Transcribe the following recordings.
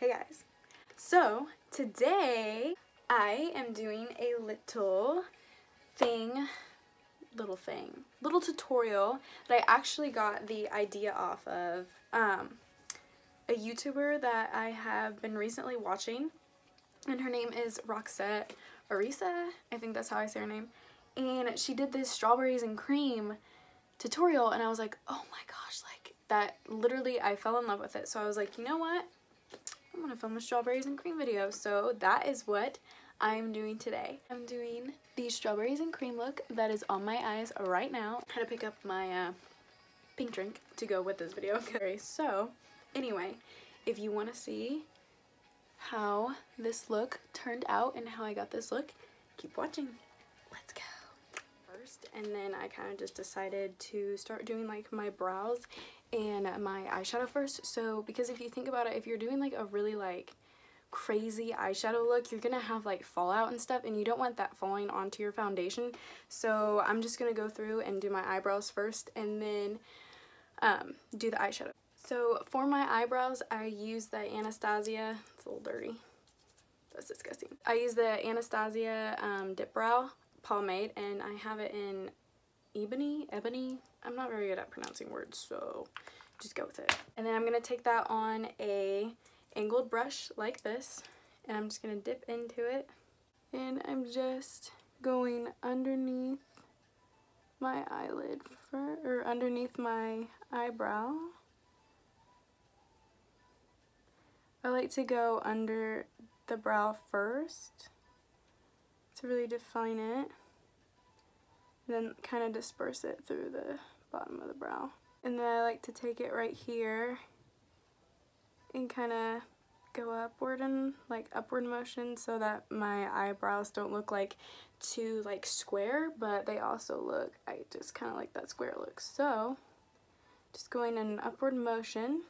Hey guys. So today I am doing a little tutorial that I actually got the idea off of a YouTuber that I have been recently watching, and her name is Roxette Arisa, I think that's how I say her name, and she did this strawberries and cream tutorial, and I was like, oh my gosh, like that, literally I fell in love with it. So I was like, you know what, I'm gonna film a strawberries and cream video. So that is what I'm doing today. I'm doing the strawberries and cream look that is on my eyes right now. I had to pick up my pink drink to go with this video. Okay, so anyway, if you want to see how this look turned out and how I got this look, keep watching. Let's go. First, and then I kind of just decided to start doing like my brows and my eyeshadow first. So because if you think about it, if you're doing like a really like crazy eyeshadow look, you're gonna have like fallout and stuff, and you don't want that falling onto your foundation. So I'm just gonna go through and do my eyebrows first and then do the eyeshadow. So for my eyebrows, I use the Anastasia, it's a little dirty, that's disgusting. I use the Anastasia Dip Brow pomade, and I have it in ebony. I'm not very good at pronouncing words, so just go with it. And then I'm gonna take that on a angled brush like this, and I'm just gonna dip into it, and I'm just going underneath my eyelid or underneath my eyebrow. I like to go under the brow first to really define it, and then kind of disperse it through the bottom of the brow. And then I like to take it right here and kind of go upward in like upward motion so that my eyebrows don't look like too like square, but they also look, I just kind of like that square look. So just going in an upward motion,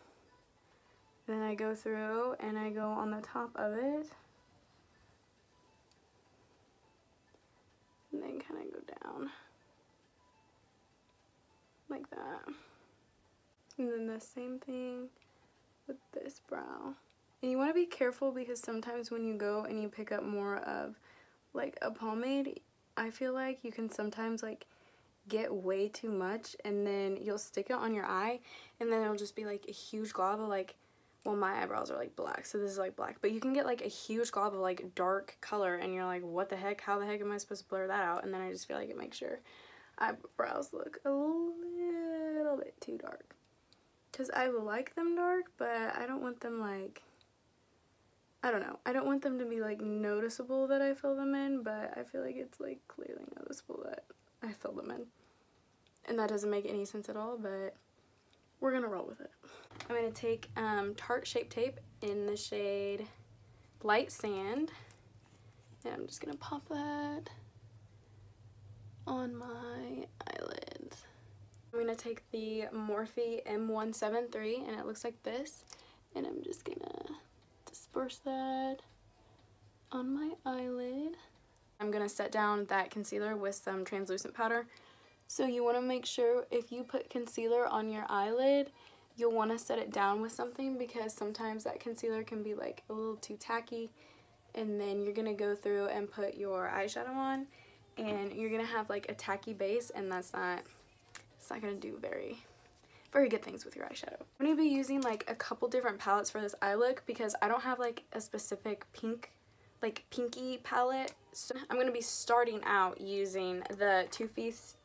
then I go through and I go on the top of it and then kind of go down like that. And then the same thing with this brow. And you want to be careful because sometimes when you go and you pick up more of like a pomade, I feel like you can sometimes like get way too much, and then you'll stick it on your eye, and then it'll just be like a huge glob of like, well, my eyebrows are like black, so this is like black, but you can get like a huge glob of like dark color, and you're like, what the heck, how the heck am I supposed to blur that out? And then I just feel like it makes your eyebrows look a little bit too dark, because I like them dark, but I don't want them like, I don't know, I don't want them to be like noticeable that I fill them in, but I feel like it's like clearly noticeable that I fill them in, and that doesn't make any sense at all, but we're gonna roll with it. I'm gonna take Tarte Shape Tape in the shade Light Sand, and I'm just gonna pop that on my eyelids. I'm gonna take the Morphe M173, and it looks like this, and I'm just gonna disperse that on my eyelid. I'm gonna set down that concealer with some translucent powder. So you wanna make sure if you put concealer on your eyelid, you'll wanna set it down with something, because sometimes that concealer can be like a little too tacky, and then you're gonna go through and put your eyeshadow on, and you're gonna have like a tacky base, and it's not gonna do very good things with your eyeshadow. I'm gonna be using like a couple different palettes for this eye look, because I don't have like a specific pinky palette. So I'm gonna be starting out using the Too Faced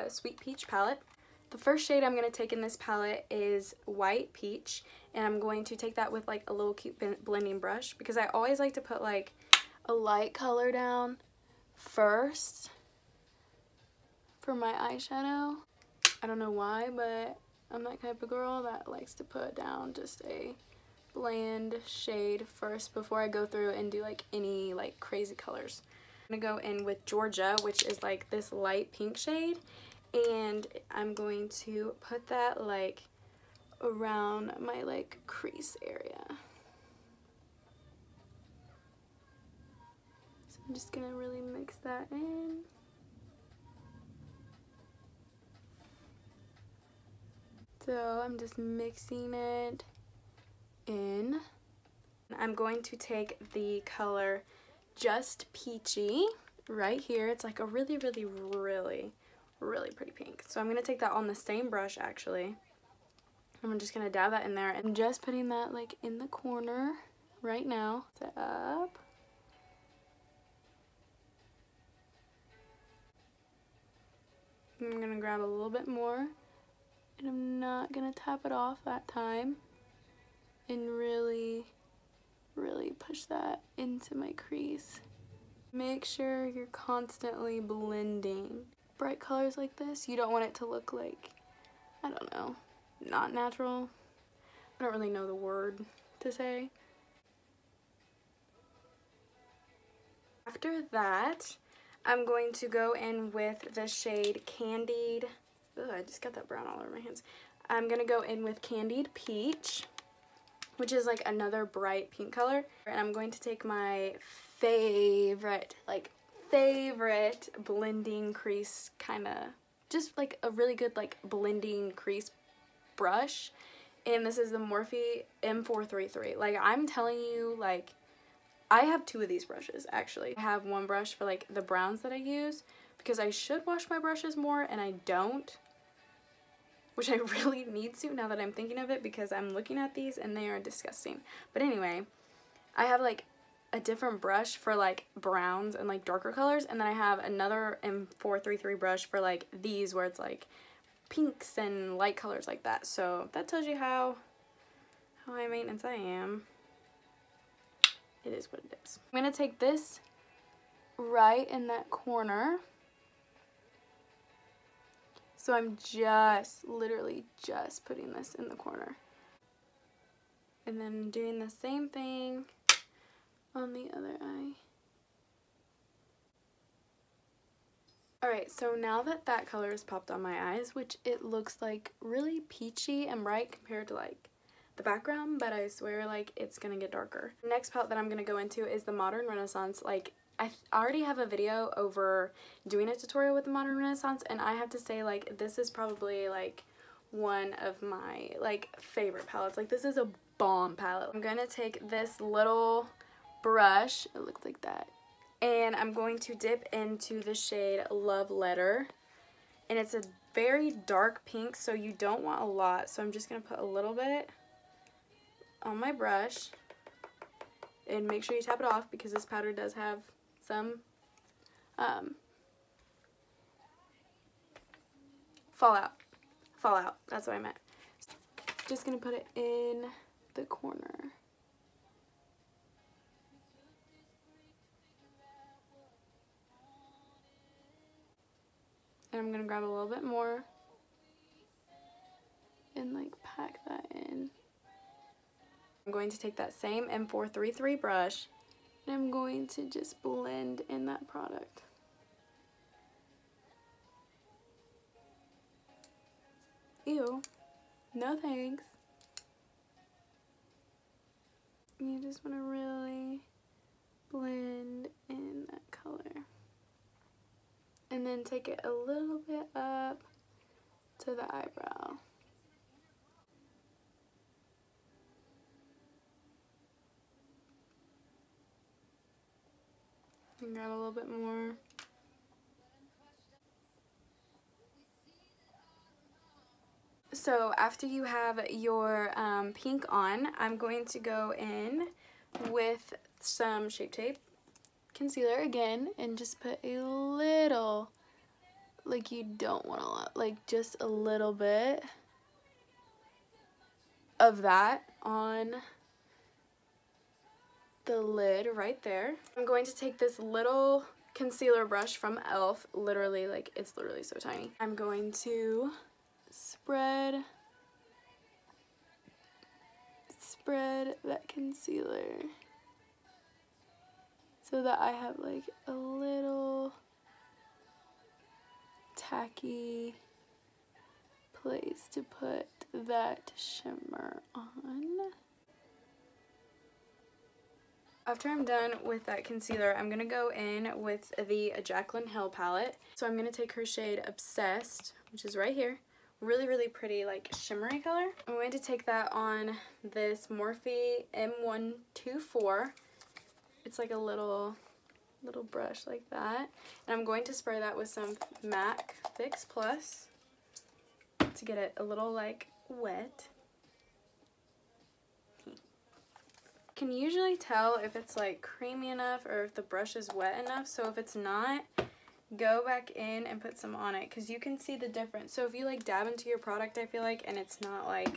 Sweet Peach palette. The first shade I'm gonna take in this palette is White Peach, and I'm going to take that with like a little cute blending brush, because I always like to put like a light color down first for my eyeshadow. I don't know why, but I'm that type of girl that likes to put down just a bland shade first before I go through and do like any like crazy colors. I'm gonna go in with Georgia, which is like this light pink shade, and I'm going to put that like around my like crease area. So I'm just gonna really mix that in. So I'm just mixing it in. I'm going to take the color Just Peachy right here. It's like a really, really, really, really pretty pink. So I'm going to take that on the same brush actually. I'm just going to dab that in there. And just putting that like in the corner right now. Set up. I'm going to grab a little bit more. And I'm not going to tap it off that time. And really, really push that into my crease. Make sure you're constantly blending. Bright colors like this, you don't want it to look like, I don't know, not natural. I don't really know the word to say. After that, I'm going to go in with the shade Candied. Ugh, I just got that brown all over my hands. I'm going to go in with Candied Peach, which is like another bright pink color. And I'm going to take my favorite blending crease kind of, just like a really good like blending crease brush. And this is the Morphe M433. Like, I'm telling you, like, I have two of these brushes actually. I have one brush for like the browns that I use because I should wash my brushes more and I don't, which I really need to now that I'm thinking of it because I'm looking at these and they are disgusting. But anyway, I have like a different brush for like browns and like darker colors, and then I have another M433 brush for like these where it's like pinks and light colors like that. So that tells you how high maintenance I am. It is what it is. I'm going to take this right in that corner. So I'm just, literally just putting this in the corner. And then doing the same thing on the other eye. Alright, so now that that color is popped on my eyes, which it looks like really peachy and bright compared to like the background, but I swear like it's gonna get darker. The next palette that I'm gonna go into is the Modern Renaissance. Like, I already have a video over doing a tutorial with the Modern Renaissance, and I have to say like this is probably like one of my like favorite palettes. Like, this is a bomb palette. I'm gonna take this little brush, it looks like that, and I'm going to dip into the shade Love Letter, and it's a very dark pink, so you don't want a lot, so I'm just gonna put a little bit on my brush, and make sure you tap it off because this powder does have some fallout, that's what I meant. Just gonna put it in the corner. And I'm gonna grab a little bit more and like pack that in. I'm going to take that same M433 brush and I'm going to just blend in that product. Ew, no thanks. You just want to really blend in that color. And then take it a little bit up to the eyebrow. And grab a little bit more. So after you have your pink on, I'm going to go in with some Shape Tape concealer again and just put a little, like you don't want a lot, like just a little bit of that on the lid right there. I'm going to take this little concealer brush from e.l.f. Literally, like, it's literally so tiny. I'm going to spread that concealer so that I have like a little tacky place to put that shimmer on. After I'm done with that concealer, I'm going to go in with the Jaclyn Hill palette. So I'm going to take her shade Obsessed, which is right here, really, really pretty, like, shimmery color. I'm going to take that on this Morphe M124. It's like a little brush like that. And I'm going to spray that with some MAC Fix Plus to get it a little, like, wet. Can usually tell if it's, like, creamy enough or if the brush is wet enough. So if it's not, go back in and put some on it, because you can see the difference. So if you, like, dab into your product, I feel like, and it's not, like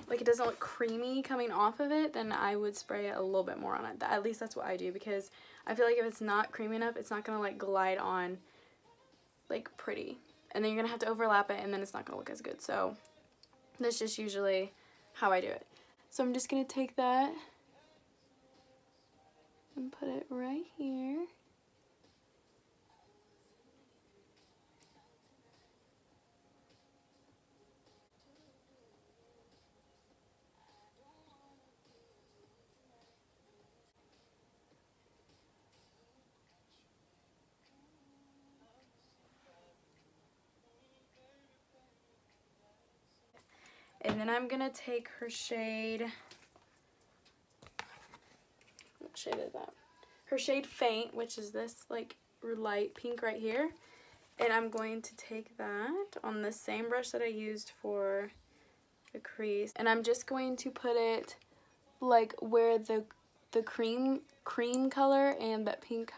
it doesn't look creamy coming off of it, then I would spray it a little bit more on it. At least that's what I do, because I feel like if it's not creamy enough, it's not going to, like, glide on, like, pretty. And then you're going to have to overlap it, and then it's not going to look as good. So that's just usually how I do it. So I'm just going to take that and put it right here. And then I'm going to take her shade, what shade is that? Her shade Faint, which is this, like, light pink right here. And I'm going to take that on the same brush that I used for the crease. And I'm just going to put it, like, where the cream color and that pink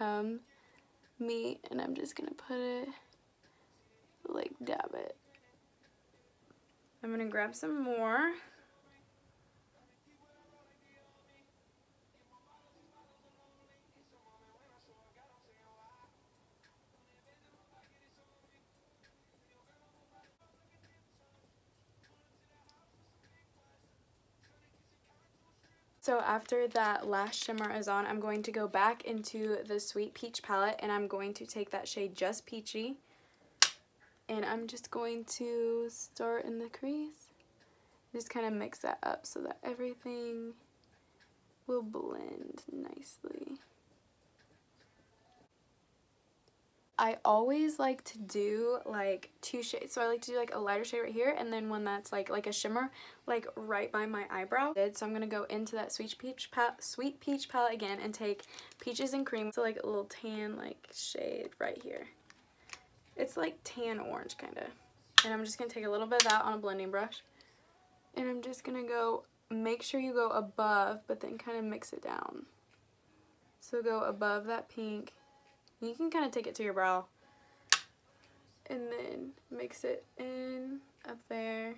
meet. And I'm just going to put it, like, dab it. I'm going to grab some more. So after that last shimmer is on, I'm going to go back into the Sweet Peach palette, and I'm going to take that shade Just Peachy. And I'm just going to start in the crease. Just kind of mix that up so that everything will blend nicely. I always like to do, like, two shades. So I like to do, like, a lighter shade right here, and then one that's like a shimmer, like, right by my eyebrow. So I'm going to go into that Sweet Peach palette again and take Peaches and Cream. So, like, a little tan, like, shade right here. It's like tan orange, kind of. And I'm just going to take a little bit of that on a blending brush. And I'm just going to go, make sure you go above, but then kind of mix it down. So go above that pink. You can kind of take it to your brow. And then mix it in up there.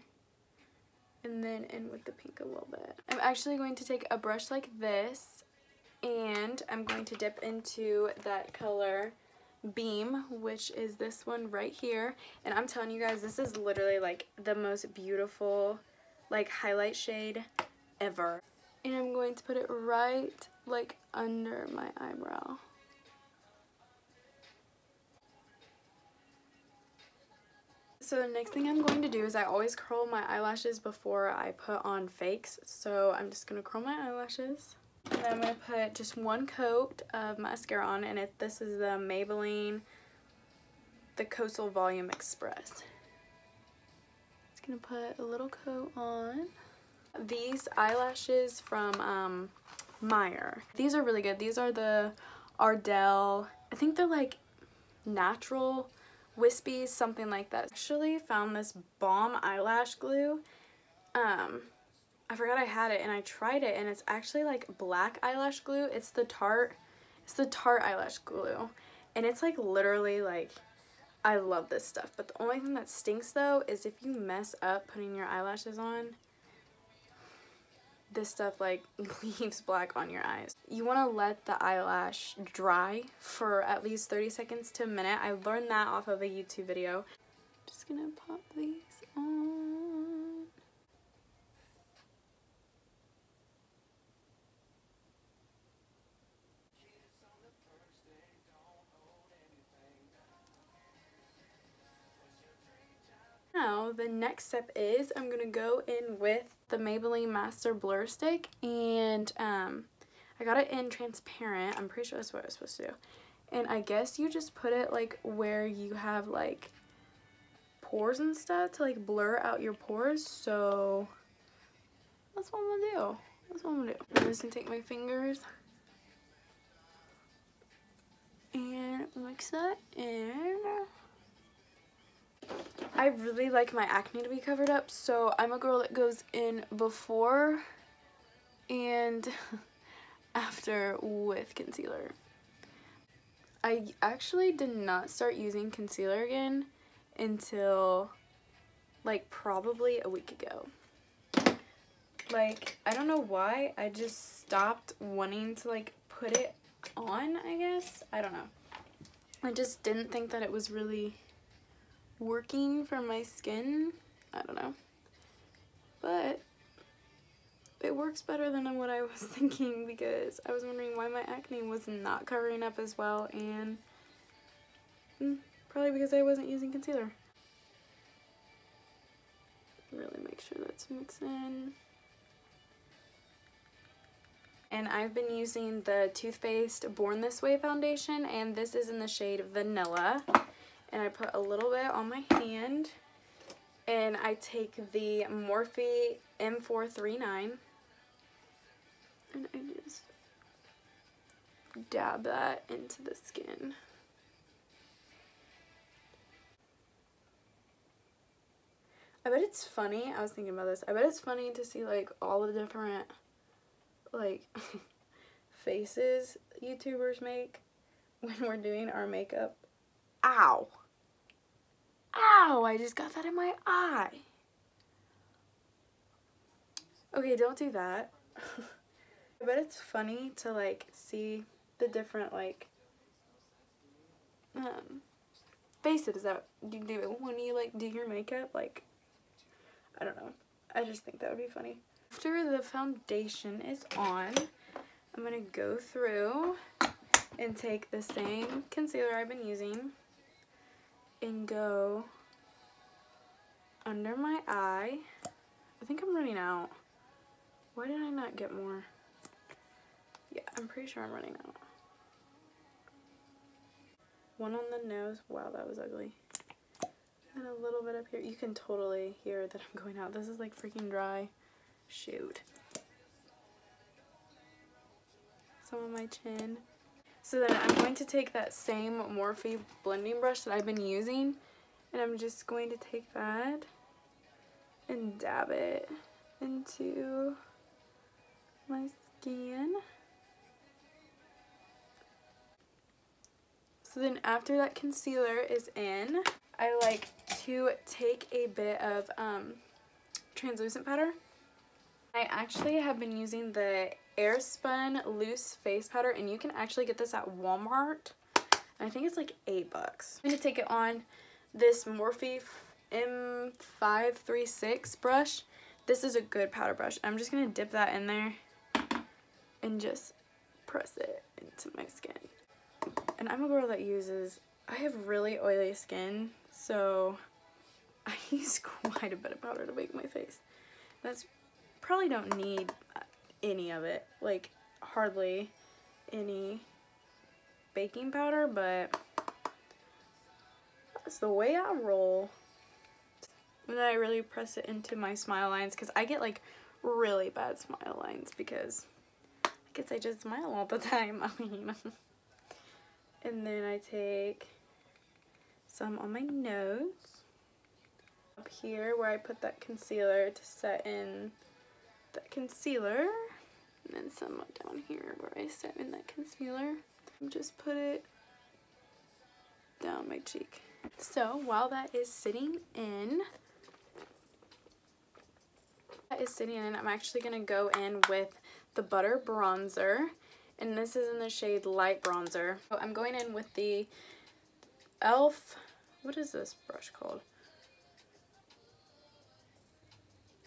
And then in with the pink a little bit. I'm actually going to take a brush like this. And I'm going to dip into that color Beam, which is this one right here. And I'm telling you guys, this is literally, like, the most beautiful, like, highlight shade ever. And I'm going to put it right, like, under my eyebrow. So the next thing I'm going to do is I always curl my eyelashes before I put on fakes. So I'm just going to curl my eyelashes. And I'm going to put just one coat of mascara on, and this is the Maybelline, the Coastal Volume Express. Just going to put a little coat on. These eyelashes from Meyer. These are really good. These are the Ardell, I think they're like natural wispies, something like that. Actually found this bomb eyelash glue. I forgot I had it, and I tried it, and it's actually like black eyelash glue. It's the Tarte eyelash glue, and it's like literally, like, I love this stuff. But the only thing that stinks though is if you mess up putting your eyelashes on, this stuff, like, leaves black on your eyes. You want to let the eyelash dry for at least 30 seconds to a minute. I learned that off of a YouTube video. Just gonna pop these on. Now, the next step is I'm going to go in with the Maybelline Master Blur Stick, and I got it in transparent. I'm pretty sure that's what I was supposed to do. And I guess you just put it, like, where you have, like, pores and stuff to like blur out your pores, so that's what I'm gonna do. That's what I'm gonna do. I'm just gonna take my fingers and mix that in. I really like my acne to be covered up, so I'm a girl that goes in before and after with concealer. I actually did not start using concealer again until like probably a week ago. Like, I don't know why, I just stopped wanting to like put it on, I guess. I don't know. I just didn't think that it was really working for my skin. I don't know. But it works better than what I was thinking, because I was wondering why my acne was not covering up as well, and probably because I wasn't using concealer. Really make sure that's mixed in. And I've been using the Too Faced Born This Way foundation, and this is in the shade Vanilla. And I put a little bit on my hand, and I take the Morphe M439, and I just dab that into the skin. I bet it's funny, I was thinking about this, I bet it's funny to see like all the different like faces YouTubers make when we're doing our makeup. Ow! Ow! I just got that in my eye. Okay, don't do that. I bet it's funny to like see the different like faces that you do when you like do your makeup. Like, I don't know. I just think that would be funny. After the foundation is on, I'm gonna go through and take the same concealer I've been using and go under my eye. I think I'm running out. Why did I not get more? Yeah, I'm pretty sure I'm running out. One on the nose. Wow, that was ugly. And a little bit up here. You can totally hear that I'm going out. This is like freaking dry. Shoot. Some on my chin. So then I'm going to take that same Morphe blending brush that I've been using, and I'm just going to take that and dab it into my skin. So then after that concealer is in, I like to take a bit of translucent powder. I actually have been using the Airspun Loose Face Powder, and you can actually get this at Walmart. I think it's like $8. I'm going to take it on this Morphe M536 brush. This is a good powder brush. I'm just going to dip that in there and just press it into my skin. And I'm a girl that uses, I have really oily skin, so I use quite a bit of powder to make my face. That's probably don't need any of it, like hardly any baking powder, but that's the way I roll. And then I really press it into my smile lines, because I get like really bad smile lines because I guess I just smile all the time. I mean, and then I take some on my nose, up here where I put that concealer to set in that concealer, and then some down here where I set in that concealer, and just put it down my cheek. So while that is sitting in, I'm actually going to go in with the Butter Bronzer, and this is in the shade Light Bronzer. So I'm going in with the e.l.f. What is this brush called?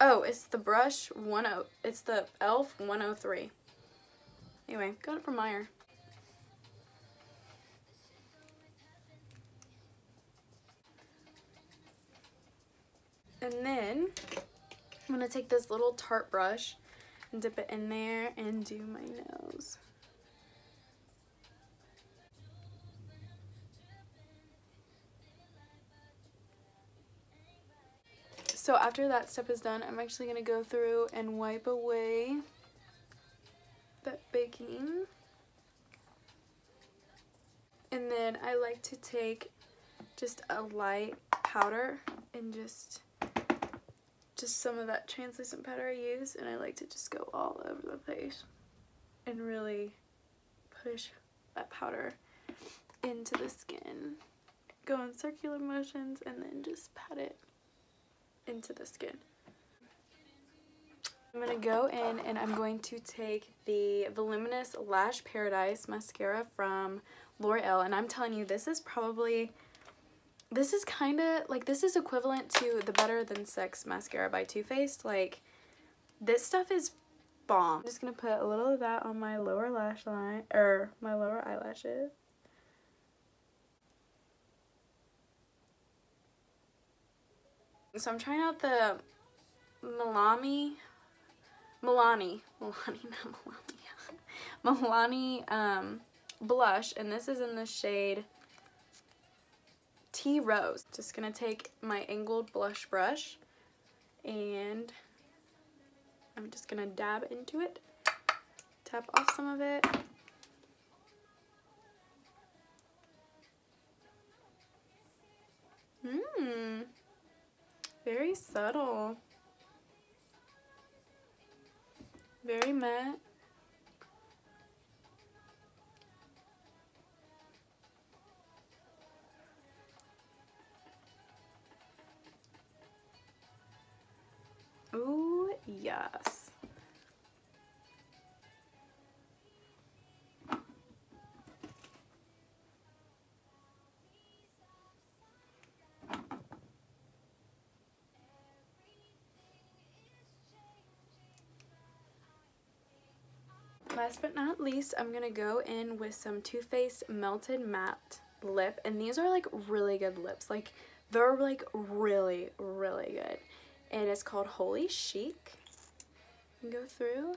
Oh, it's the brush it's the e.l.f. 103. Anyway, got it from Meijer. And then I'm going to take this little Tarte brush and dip it in there and do my nose. So after that step is done, I'm actually going to go through and wipe away that baking. And then I like to take just a light powder and just some of that translucent powder I use, and I like to just go all over the face and really push that powder into the skin. Go in circular motions and then just pat it into the skin. I'm going to go in and I'm going to take the Voluminous Lash Paradise mascara from L'Oreal, and I'm telling you, this is kind of like, this is equivalent to the Better Than Sex mascara by Too Faced. Like, this stuff is bomb. I'm just gonna put a little of that on my lower lash line, or my lower eyelashes. So I'm trying out the Milani blush, and this is in the shade Tea Rose. Just gonna take my angled blush brush and I'm just gonna dab into it, tap off some of it. Very subtle, very matte. Ooh, yes. Last but not least, I'm gonna go in with some Too Faced Melted Matte Lip, and these are like really good lips. Like, they're like really, really good. And it's called Holy Chic. Go through.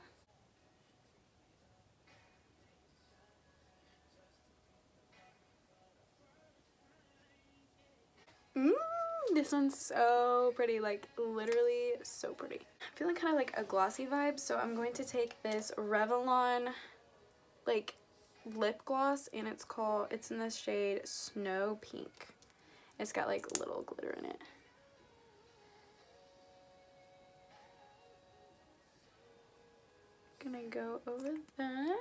This one's so pretty, like literally so pretty. I'm feeling kind of like a glossy vibe, so I'm going to take this Revlon like lip gloss, and it's in the shade Snow Pink. It's got like a little glitter in it. Gonna go over that.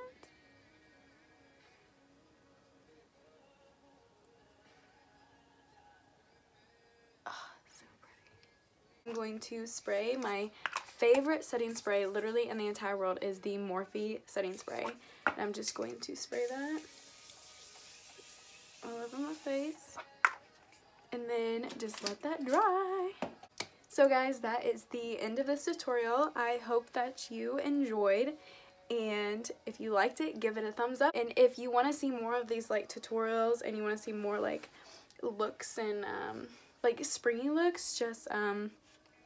I'm going to spray my favorite setting spray literally in the entire world is the Morphe setting spray. And I'm just going to spray that all over my face and then just let that dry. So guys, that is the end of this tutorial. I hope that you enjoyed, and if you liked it, give it a thumbs up. And if you want to see more of these like tutorials and you want to see more like looks and like springy looks, just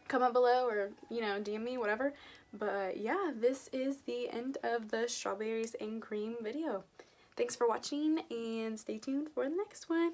comment below, or you know, DM me, whatever. But yeah, this is the end of the strawberries and cream video. Thanks for watching, and stay tuned for the next one.